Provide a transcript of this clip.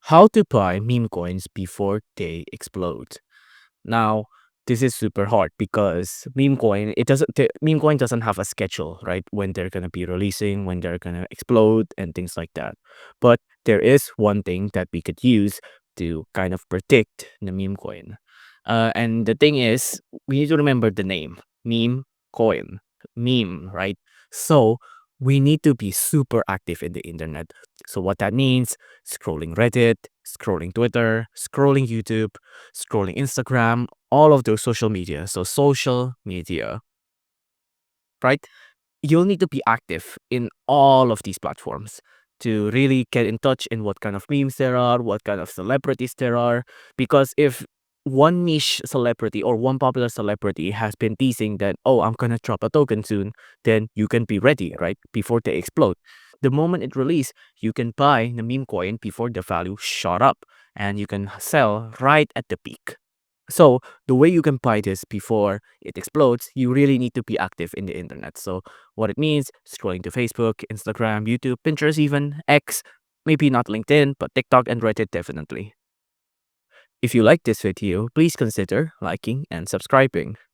How to buy meme coins before they explode. Now, this is super hard because meme coin doesn't have a schedule, right? When they're gonna be releasing, when they're gonna explode, and things like that. But there is one thing that we could use to kind of predict the meme coin. And the thing is, we need to remember the name meme coin, meme, right? So we need to be super active in the internet. So what that means, scrolling Reddit, scrolling Twitter, scrolling YouTube, scrolling Instagram, all of those social media. So social media, right? You'll need to be active in all of these platforms to really get in touch in what kind of memes there are, what kind of celebrities there are. Because if one niche celebrity or one popular celebrity has been teasing that, oh, I'm gonna drop a token soon, then you can be ready, right? Before they explode. The moment it release, you can buy the meme coin before the value shot up and you can sell right at the peak. So the way you can buy this before it explodes, you really need to be active in the internet. So what it means, scrolling to Facebook, Instagram, YouTube, Pinterest even, X, maybe not LinkedIn, but TikTok and Reddit definitely. If you like this video, please consider liking and subscribing.